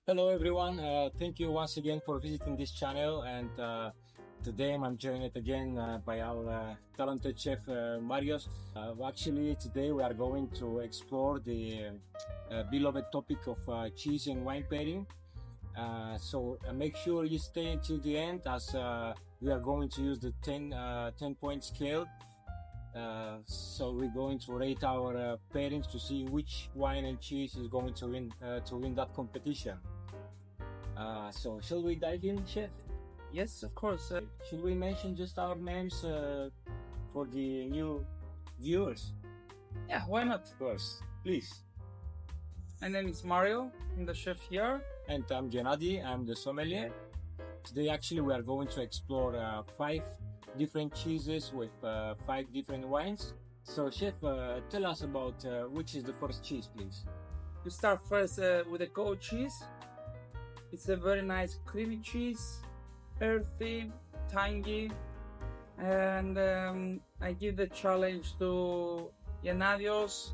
Hello everyone, thank you once again for visiting this channel, and today I'm joined again by our talented chef Marios. Actually today we are going to explore the beloved topic of cheese and wine pairing. So make sure you stay until the end, as we are going to use the 10 point scale. So we're going to rate our pairings to see which wine and cheese is going to win that competition. So shall we dive in, chef? Yes, of course. Should we mention just our names for the new viewers? Yeah, why not? Of course, please. My name is Mario. I'm the chef here. And I'm Gennady. I'm the sommelier. Today, actually, we are going to explore 5 different cheeses with 5 different wines. So, chef, tell us about which is the first cheese, please. We start first with the goat cheese. It's a very nice creamy cheese, earthy, tangy, and I give the challenge to Gennadios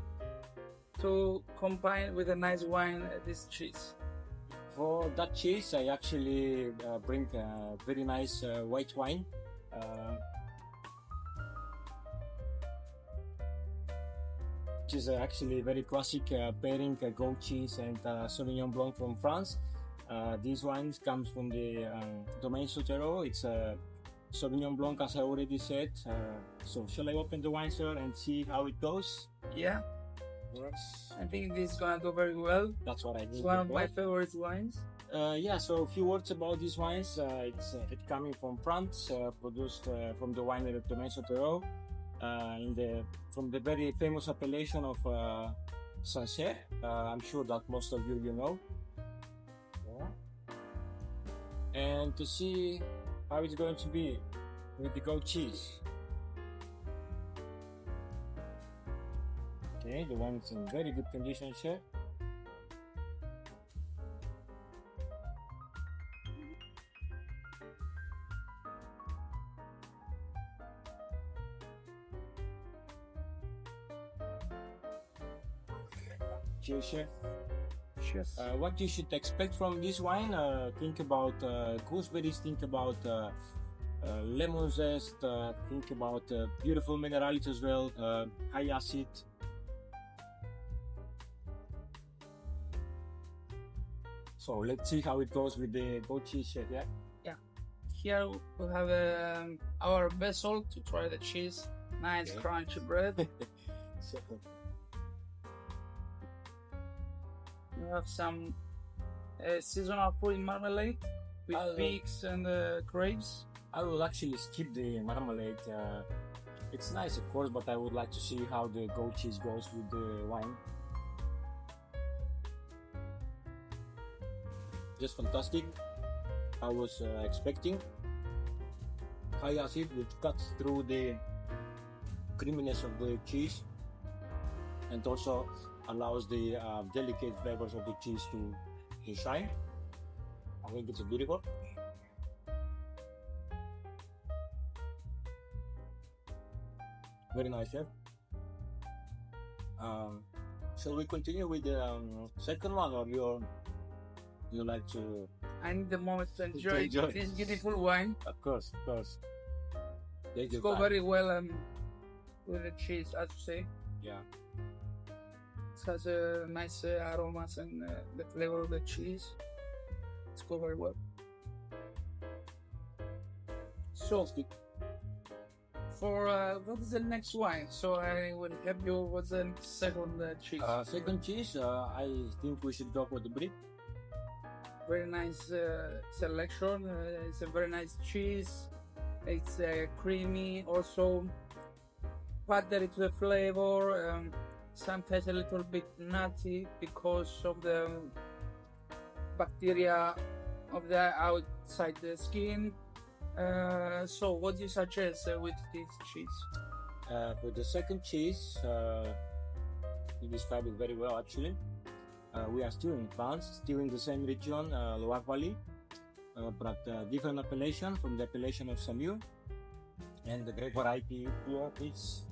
to combine with a nice wine this cheese. For that cheese, I actually bring a very nice white wine. Which is actually a very classic pairing, goat cheese and Sauvignon Blanc from France. These wines comes from the Domaine Sautereau. It's a Sauvignon Blanc, as I already said. So shall I open the wine, sir, and see how it goes? Yeah, I think this is gonna go very well. That's what I need. It's one of my favorite wines. Yeah, so a few words about these wines. It's coming from France, produced from the winery Domaine Sautereau, from the very famous appellation of Sancerre. I'm sure that most of you know. And to see how it's going to be with the goat cheese. Okay, the wine is in very good condition, chef. Cheers, chef. Cheers. What you should expect from this wine, think about gooseberries, think about lemon zest, think about beautiful minerality as well, high acid. So let's see how it goes with the goat cheese, chef. Yeah. Yeah. Here we have our vessel to try the cheese. Nice crunchy bread. So, We have some seasonal fruit marmalade with figs and grapes. I will actually skip the marmalade. It's nice, of course, but I would like to see how the goat cheese goes with the wine. Just fantastic. I was expecting high acid, which cuts through the creaminess of the cheese and also allows the delicate flavors of the cheese to shine. I think it's beautiful. Very nice, chef. Shall we continue with the second one, or you like to? I need the moment to enjoy this beautiful wine. Of course, of course. It's go very well with the cheese, as you say. Yeah. It has a nice aromas and the flavor of the cheese. It's go very well. So, for what is the next wine? So I will help you. What's the second cheese? Second cheese, I think we should go for the Brie. Very nice selection. It's a very nice cheese. It's creamy, also buttery to the flavor. Sometimes a little bit nutty because of the bacteria of the outside the skin. So what do you suggest with this cheese? With the second cheese, you described it very well actually. We are still in France, still in the same region, Loire Valley, but different appellation from the appellation of Saumur. And the great variety here is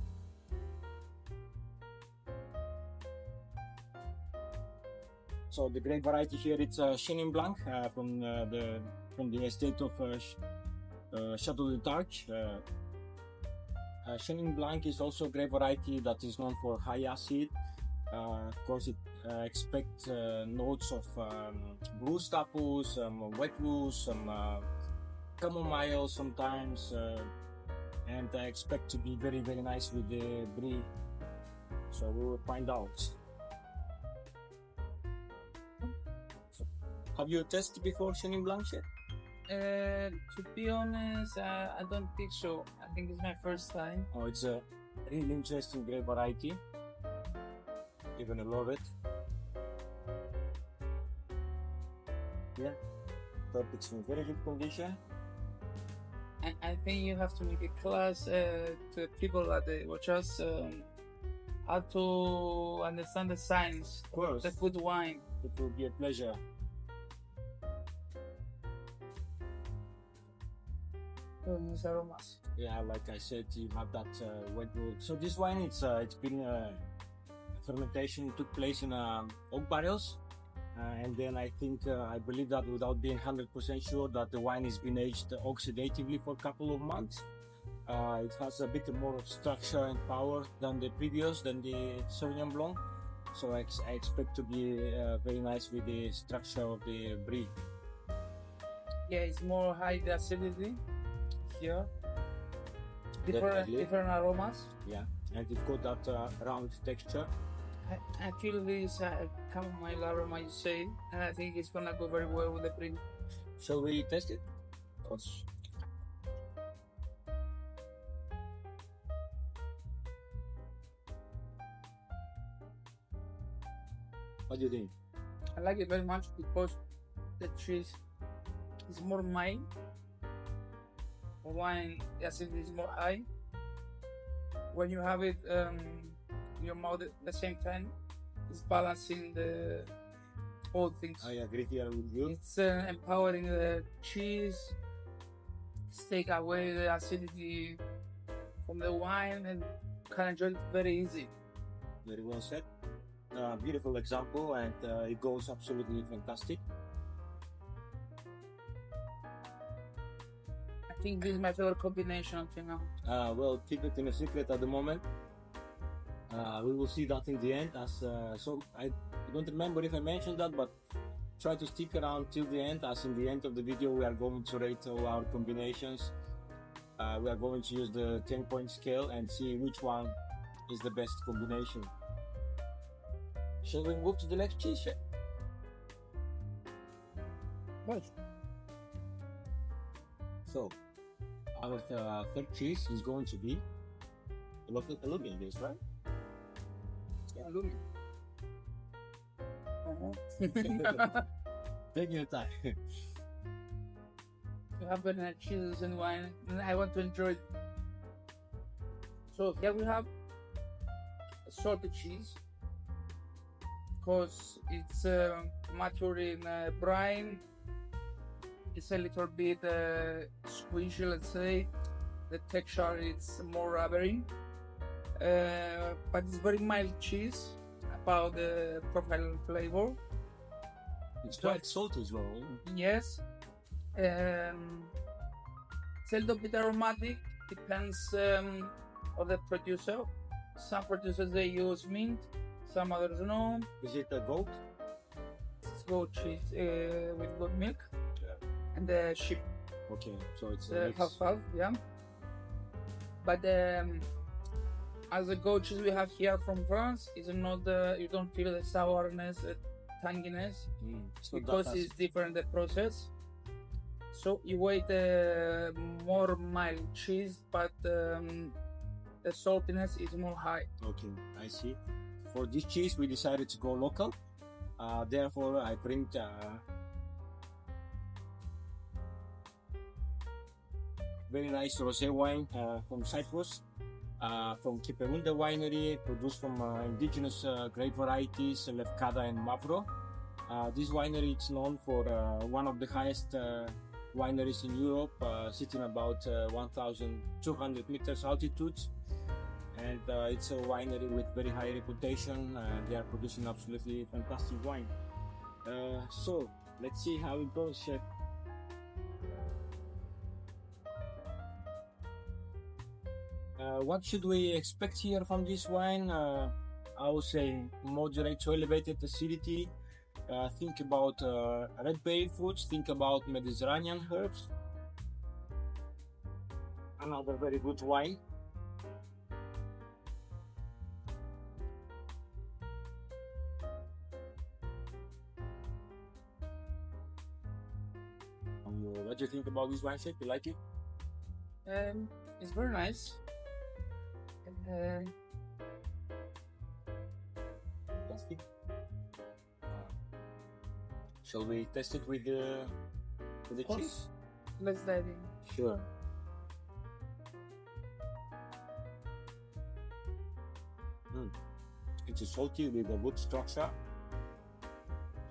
So the grape variety here, it's Chenin Blanc from the estate of Château de Targé. Chenin Blanc is also a grape variety that is known for high acid. Of course, it expects notes of bruised apples, some wet wood, some chamomile sometimes, and I expect to be very, very nice with the Brie. So we will find out. So, have you tested before Chenin Blanc yet? To be honest, I don't think so. I think it's my first time. Oh, it's a really interesting grape variety. You're gonna love it. Yeah, but it's in very good condition. I think you have to make a class to people that they watch us how to understand the science Of course, of the good wine. it will be a pleasure. Those aromas. Yeah, like I said, you have that wet wood. So this wine, it's been fermentation took place in oak barrels, and then I think I believe that without being 100% sure that the wine has been aged oxidatively for a couple of months. It has a bit more of structure and power than the Sauvignon Blanc. So I expect to be very nice with the structure of the Brie. Yeah, it's more high the acidity here. Definitely. Different aromas. Yeah, and it got that round texture. I feel this chamomile aroma you say, and I think it's gonna go very well with the Brie. Shall we test it? Of course. What do you think? I like it very much because the cheese is more mild. The wine, the acidity is more high. When you have it in your mouth at the same time, it's balancing the whole things. I agree here with you. It's empowering the cheese, take away the acidity from the wine, and can enjoy it very easy. Very well said. Beautiful example, and it goes absolutely fantastic. I think this is my favorite combination until now. Well, keep it in a secret at the moment. We will see that in the end. So I don't remember if I mentioned that, but try to stick around till the end. As in the end of the video, we are going to rate all our combinations. We are going to use the 10-point scale and see which one is the best combination. Shall we move to the next cheese? Right. So, our third cheese is going to be the local Halloumi, right? Yeah. Halloumi. Take your time. We have banana cheeses and wine, and I want to enjoy it. So here we have salted cheese, because it's mature in brine. It's a little bit squishy, let's say. The texture is more rubbery, but it's very mild cheese about the profile and flavor. It's quite salty as well. Yes. It's a little bit aromatic, depends on the producer. Some producers they use mint, some others no. Is it a goat? It's goat cheese with goat milk, Yeah. and the sheep. Okay, so it's a mix. Half, yeah. But as the goat cheese we have here from France, is not you don't feel the sourness, the tanginess, because it's different the process. So you wait more mild cheese, but the saltiness is more high. Okay, I see. For this cheese, we decided to go local. Therefore, I bring very nice rosé wine from Cyprus, from Kyperounda winery, produced from indigenous grape varieties, Lefkada and Mavro. This winery is known for one of the highest wineries in Europe, sitting about 1,200 meters altitude, and it's a winery with very high reputation. They are producing absolutely fantastic wine. So let's see how it goes, chef. What should we expect here from this wine? I would say moderate to elevated acidity. Think about red berry fruits. Think about Mediterranean herbs. Another very good wine. What do you think about this wine, chef? You like it? It's very nice. Fantastic. Shall we test it with the cheese? Let's dive in. Sure. It's salty with a good structure,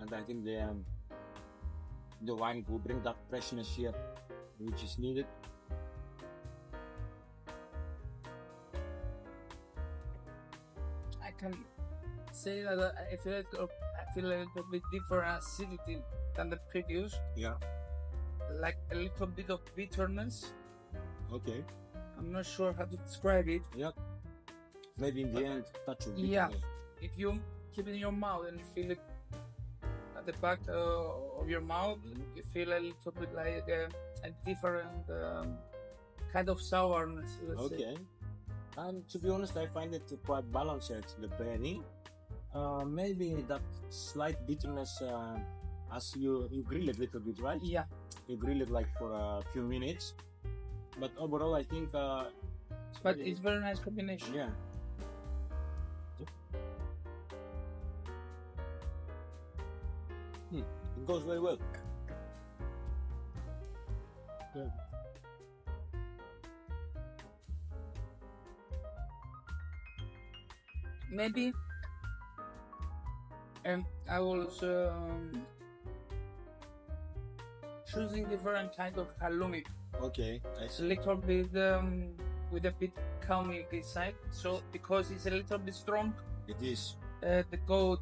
and I think the wine will bring that freshness here, which is needed. I can say that I feel a little bit different acidity than the previous. Yeah. Like a little bit of bitterness. Okay. I'm not sure how to describe it. Yeah. Maybe in the end, touch of bitterness. Yeah. If you keep it in your mouth and feel it at the back of your mouth, you feel a little bit like a different kind of sourness. Let's say. And to be honest, I find it quite balanced at the beginning. Maybe that slight bitterness as you grill it a little bit, right? Yeah. You grill it like for a few minutes. But overall, I think... it's very nice combination. Yeah. It goes very well. Good. Maybe I was choosing different kind of halloumi. Okay, I A see. little bit with a bit calming inside. So because it's a little bit strong, It is. the goat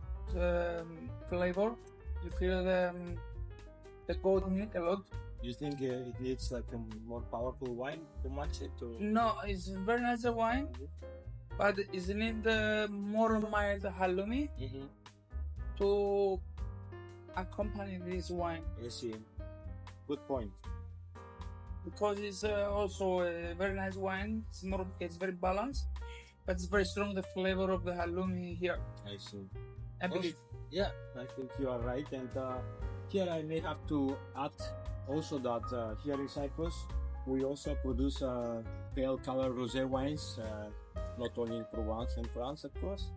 flavor, you feel the goat milk a lot. You think it needs like a more powerful wine to match it? Or? No, it's very nice wine, but isn't it more mild halloumi to accompany this wine? I see. Good point. Because it's also a very nice wine. It's very balanced, but it's very strong. The flavor of the halloumi here. I see. I believe. Yeah, I think you are right. And here I may have to add also that here in Cyprus we also produce pale color rosé wines, not only in Provence and France, of course.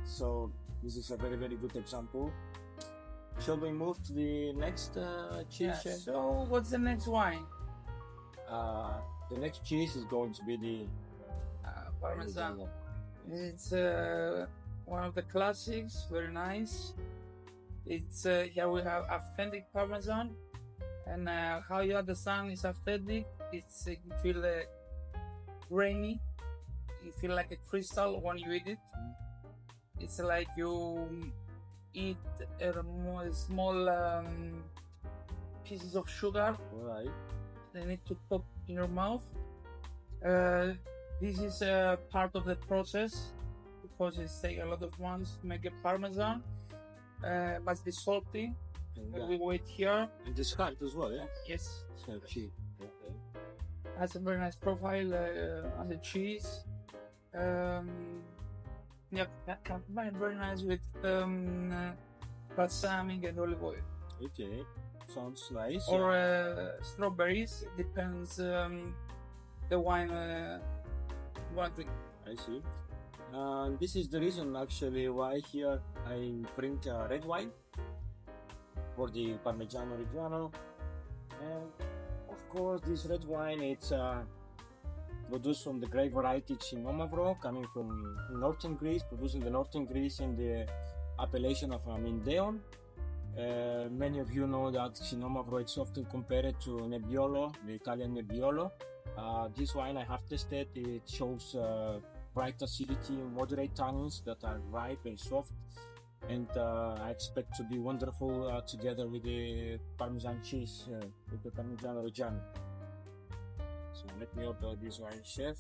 So this is a very, very good example. Shall we move to the next cheese? Yeah. So what's the next wine? The next cheese is going to be the Parmesan. It's one of the classics. Very nice. It's here we have authentic Parmesan, and how you understand it's authentic. It's you feel grainy. You feel like a crystal when you eat it. It's like you eat small pieces of sugar. Right. They need to pop in your mouth. This is part of the process because it takes a lot of months to make a Parmesan. Must be salty. And, We wait here. and the scalp as well, yeah? Yes, So cheap. Okay. has a very nice profile as a cheese. Yeah, combined very nice with balsamic and olive oil. Okay. Sounds nice. Or strawberries. It depends the wine you want to drink. I see. And this is the reason actually why here I bring red wine for the Parmigiano Reggiano. And of course this red wine it's produced from the grape variety Xinomavro, coming from northern Greece, produced in the northern Greece in the appellation of Mindeon. Many of you know that Xinomavro is often compared to Nebbiolo, the Italian Nebbiolo. This wine I have tested, it shows bright acidity, moderate tannins that are ripe and soft. and I expect to be wonderful together with the Parmesan cheese, with the Parmigiano Reggiano. So let me order this wine, chef.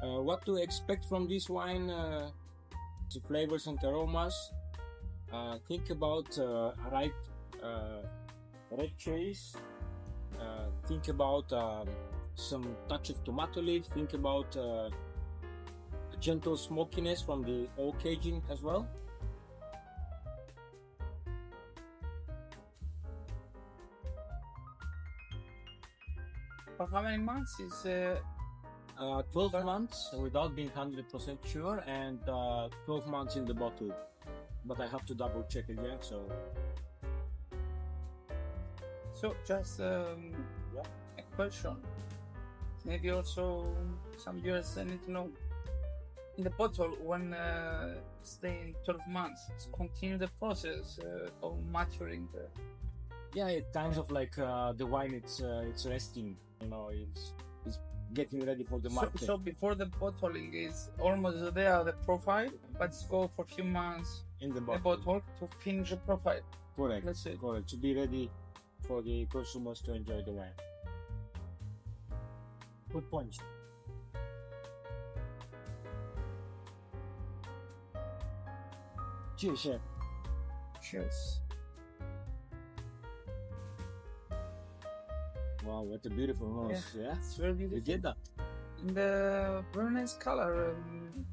What to expect from this wine? The flavors and aromas. Think about ripe red cherries. Think about some touch of tomato leaf. Think about gentle smokiness from the oak aging as well. For how many months is 12 months without being 100% sure, and 12 months in the bottle. But I have to double check again. so just a question. Maybe also some viewers need to know. In the bottle, when staying 12 months, continue the process of maturing. Yeah, it's kind of like the wine. It's resting. You know, it's getting ready for the market. So before the bottling is almost there, the profile, but it's go for a few months in the the bottle. bottle to finish the profile. Correct. Let's say. Correct. To be ready for the consumers to enjoy the wine. Good point. Cheers, chef. Cheers. Wow, what a beautiful nose. Yeah, It's very you beautiful. did that. And the very nice color.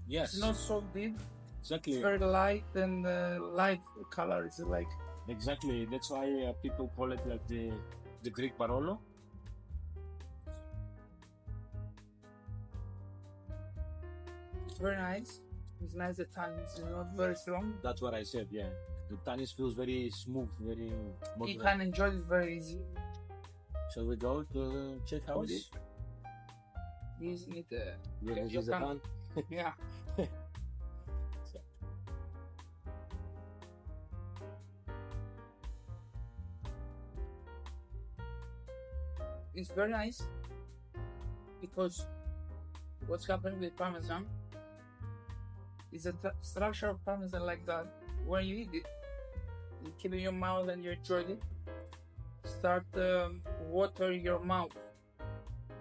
Yes, It's not so deep. exactly. It's very light and light color is like. Exactly. That's why people call it like the Greek Barolo. It's very nice. It's nice. The tannin is not very strong. That's what I said. Yeah, the tannis feels very smooth, very You moderate. can enjoy it very easy. Shall we go to check how it is? Using it. Yeah, you this is the can- pan. Yeah. It's very nice because what's happening with Parmesan is a structure of Parmesan like that. When you eat it, you keep it in your mouth and you enjoy it. Start watering your mouth.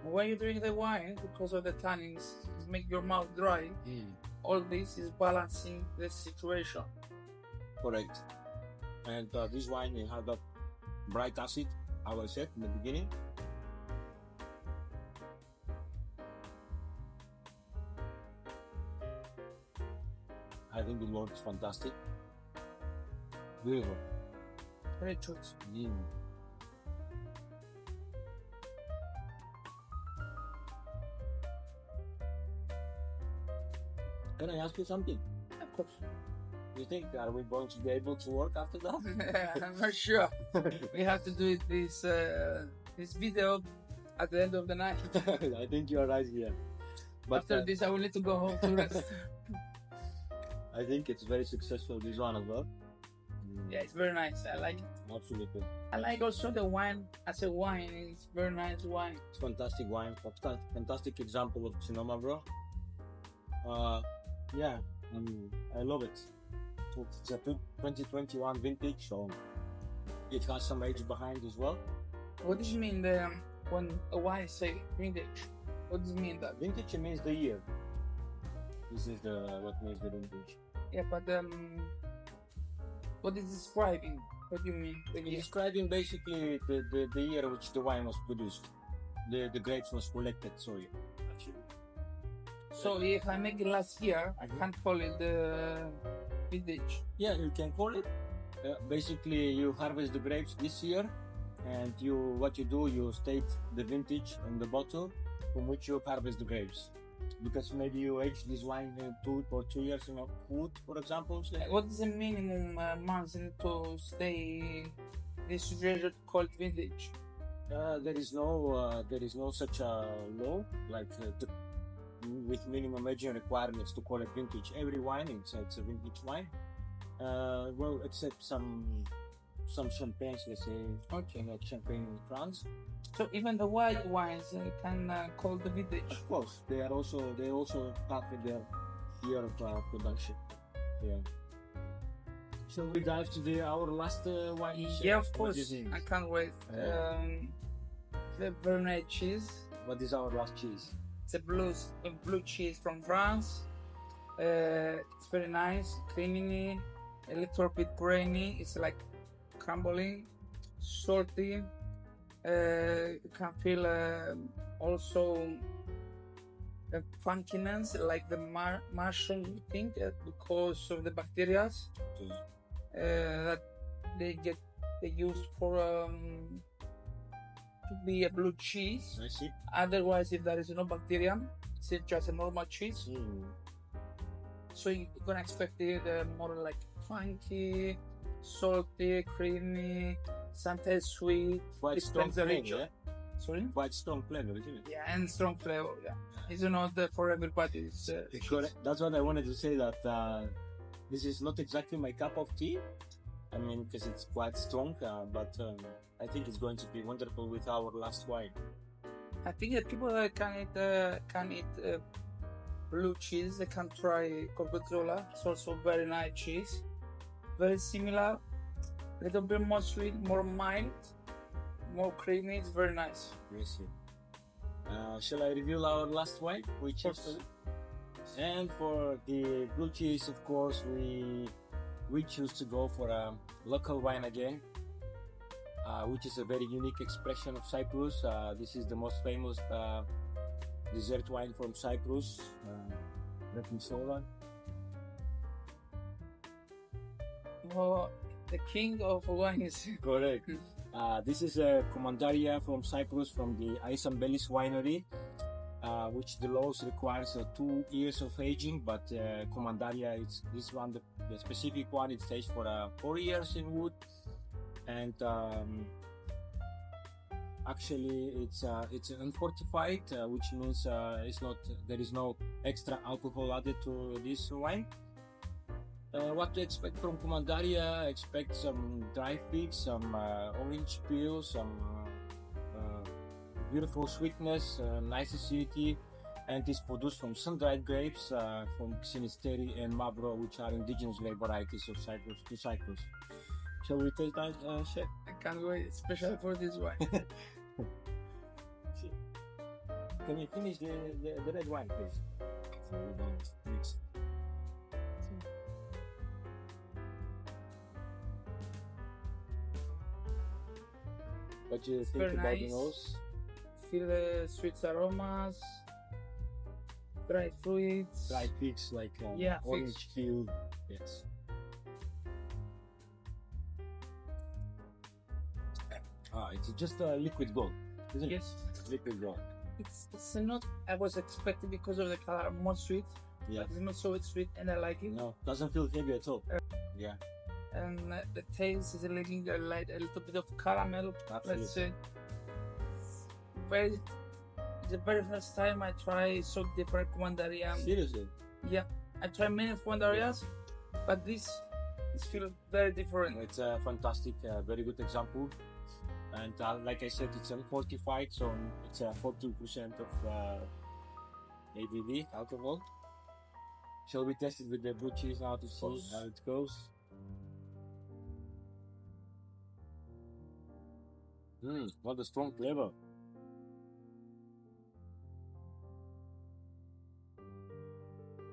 When you drink the wine, because of the tannins, it make your mouth dry. All this is balancing the situation. Correct. And this wine it had that bright acid, I was said in the beginning. I think the Lord is fantastic. Beautiful. Great choice. Can I ask you something? Of course. You think are we going to be able to work after that? I'm not sure. We have to do this video at the end of the night. I think you are right here. But After this, I will need to go home to rest. I think it's very successful, this one as well. Yeah, it's very nice. I like it. Absolutely. I like also the wine as a wine. It's very nice wine. It's fantastic wine, fantastic example of Xinomavro. Yeah, I love it. It's a 2021 vintage, so it has some age behind as well. What does it mean when a wine say vintage? What does it mean that? Vintage means the year. This is what means the vintage. Yeah, but what is describing? What do you mean? The It's year? describing basically the year which the wine was produced. The grapes was collected, sorry. Actually. So if I make it last year, I can't call it the vintage. Yeah, you can call it. Basically, you harvest the grapes this year, and what you do, you state the vintage on the bottle from which you harvest the grapes. Because maybe you age this wine 2 or 2 years in a wood, for example. So What is the minimum months to stay this situation called vintage? there is no such a law like with minimum aging requirements to call it vintage. Every wine it's a vintage wine. Well, except some champagnes, let's say, Okay. like champagne in France. So even the white wines can call the vintage. Of course, they also have their year of production. Yeah. Shall we dive to our last wine? Yeah, of What do you course. think? I can't wait. The very nice cheese. What is our last cheese? It's a blue cheese from France. It's very nice, creamy, a little bit grainy. It's like crumbling, salty. You can feel also a funkiness, like the mushroom thing, because of the bacteria that they use for to be a blue cheese. I see. Otherwise, if there is no bacteria, it's just a normal cheese. So you're gonna expect it more like funky, salty, creamy, sometimes sweet. Quite strong Depends on the flavor, region. yeah? Sorry? Quite strong flavor, isn't it? Yeah, and strong flavor. Yeah, it's not for everybody. It's, Correct. That's what I wanted to say. That this is not exactly my cup of tea. I mean, because it's quite strong, but I think it's going to be wonderful with our last wine. I think that people that can eat blue cheese, they can try Gorgonzola. It's also very nice cheese, very similar, little bit more sweet, more mild, more creamy. It's very nice. Yes. Shall I reveal our last wine? Which is, and for the blue cheese, of course, we choose to go for a local wine again, which is a very unique expression of Cyprus. This is the most famous dessert wine from Cyprus, Reconsola. Oh, the king of wines. Correct. This is a Commandaria from Cyprus, from the Ambelis winery, which the laws requires 2 years of aging, but Commandaria, it's this one, the specific one, it stays for 4 years in wood, and actually it's unfortified, which means it's not, there is no extra alcohol added to this wine. What to expect from Commandaria? Expect some dry figs, some orange peel, some beautiful sweetness, nice acidity, and is produced from sun-dried grapes from Xinomavro and Mavro, which are indigenous grape varieties of Cyprus to Cyprus. Shall we taste that, chef? I can't wait, especially for this wine. Can you finish the red wine, please? So we don't mix it. What do you think Very about nice. the nose? Feel the sweet aromas, dry fruits. Dry figs like Yeah, orange figs. peel. Yes. It's just liquid gold, isn't Yes. it? Liquid gold. It's not. I was expecting because of the color more sweet. Yeah. But it's not so sweet, and I like it. No, doesn't feel heavy at all. Yeah. And the taste is a little bit of caramel. Absolutely. Let's say. It's the very first time I try so different Commandaria. Seriously? Yeah, I tried many Commandarias, but this feels very different. It's a fantastic, very good example. And like I said, it's unfortified, so it's 14% of ABV alcohol. Shall we test it with the blue cheese now to see how it goes? What a strong flavor.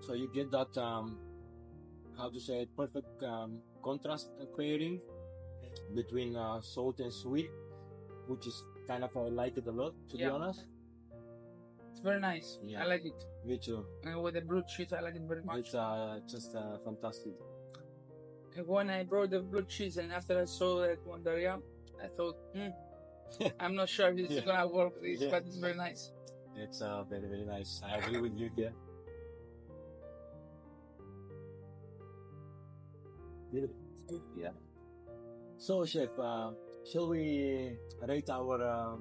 So you get that, how to say it, perfect contrast pairing between salt and sweet, which is kind of, I like it a lot, to be honest. It's very nice. Yeah. I like it. Me too. And with the blue cheese, I like it very much. It's just fantastic. And when I brought the blue cheese and after I saw the Commandaria, I thought, I'm not sure if this is gonna work, but it's very nice. It's very, very nice. I agree with you here. Yeah. So, chef, shall we rate our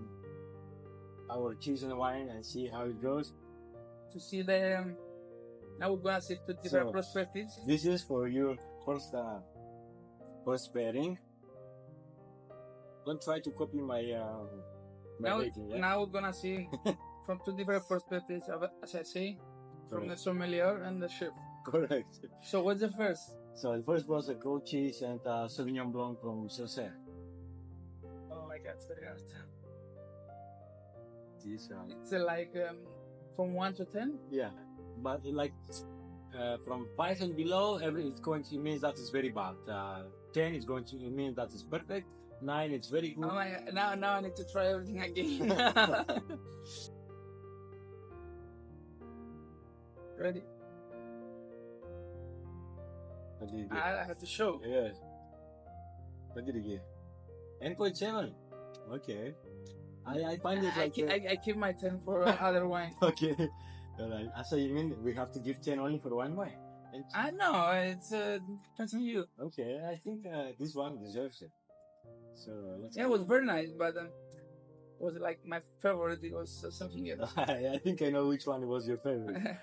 cheese and wine and see how it goes? To see the now we're gonna see two different perspectives. This is for your first pairing. Don't try to copy my rating. Yeah? Now we're gonna see from two different perspectives, as I say, from the sommelier and the chef. Correct. So what's the first? So the first was a goat cheese and Sauvignon Blanc from Sancerre. Oh my God, very hard. This, It's like from 1 to 10. yeah, but like from 5 and below, it's going to means that it's very bad. 10 is going to mean that it's perfect. 9 it's very good. Oh my God, now I need to try everything again. Ready? What did you get? I have to show. Yes. What did you get? 9.7. Okay. I find it like I keep my 10 for other wine. okay. Alright. So you mean we have to give 10 only for one wine? I know, it's depends on you. Okay, I think this one deserves it. So let's Yeah, it was very nice, but was like my favorite. It was something else. I think I know which one was your favorite.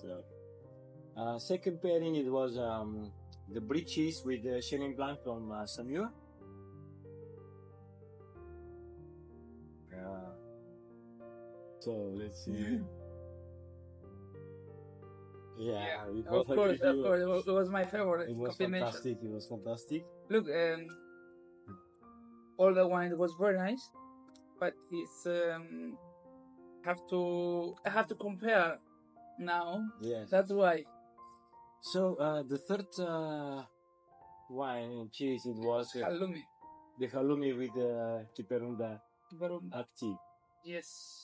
So second pairing, it was the Brie cheese with the Chenin Blanc from Saumur. So let's see. Yeah, we of both course, agree. of course, it was my favorite It was combination. fantastic. It was fantastic. Look, all the wine was very nice, but it's I have to compare now. Yes. That's why. So the third wine and cheese, it was Halloumi. the Halloumi with the Kyperounda Akti. Yes.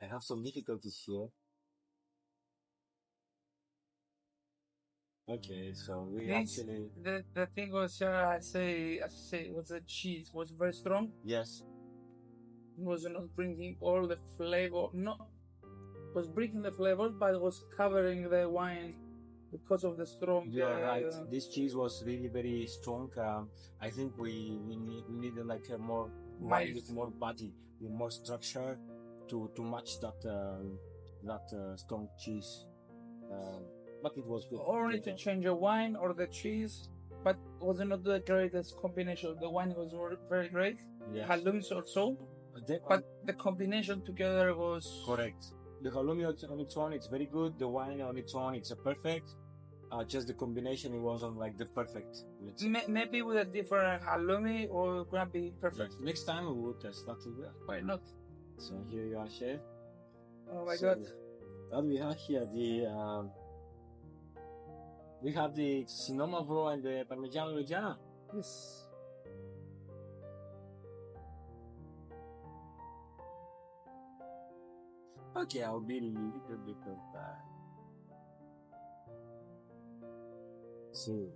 I have some difficulties here. Okay, so we actually the thing was I say was the cheese was very strong. yes. It was not bringing all the flavor. No, was bringing the flavors, but it was covering the wine because of the strong. You're right. This cheese was really very strong. I think we needed like a more wine with more body, with more structure to match that strong cheese. But it was good. Or need to change the wine or the cheese, but was not the greatest combination. The wine was very great. Yes. Halloumi also, but the combination together was correct. The halloumi on its own, it's very good. The wine on its own, it's a perfect. Just the combination, it wasn't like the perfect. Maybe with a different halloumi or gonna be perfect. Next time we will test that as well. Why not? So here you are, chef. Oh my God! What we have here, we have the Xinomavro and the Parmigiano Reggiano. Yes. Okay, I'll be a little bit of that. So,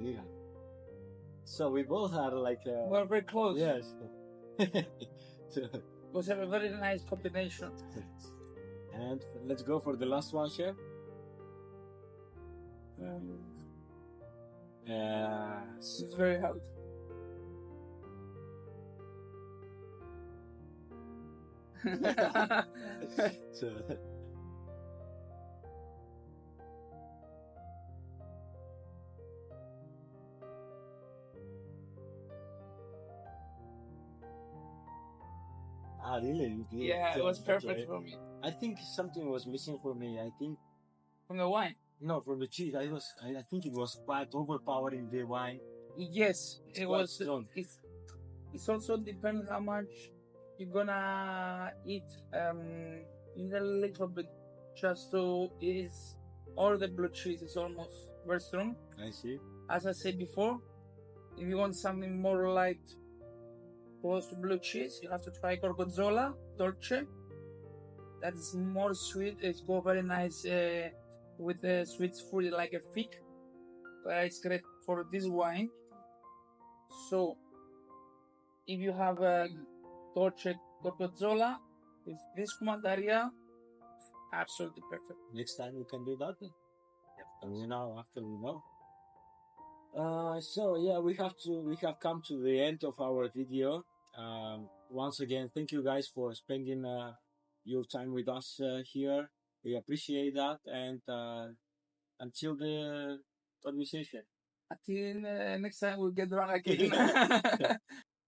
yeah. So we both are like. We're very close. Yes. So, it was a very nice combination. And let's go for the last one, chef. It's very hard. So, really? Yeah, it was perfect for me. I think something was missing for me. I think from the wine. No, from the cheese. I think it was quite overpowering the wine. Yes, it was. Strong. It's also depends how much you're gonna eat. In a little bit, just to is all the blue cheese is almost very strong. I see. As I said before, if you want something more light, close to blue cheese, you have to try Gorgonzola Dolce. That's more sweet. It's go very nice with the sweet fruit like a fig. But it's great for this wine. So, if you have a Dolce Gorgonzola with this Commandaria, absolutely perfect. Next time you can do that. Yep. And after we know. So yeah, we have come to the end of our video. Once again, thank you guys for spending your time with us here. We appreciate that, and until the third session. Until next time, we'll get drunk again.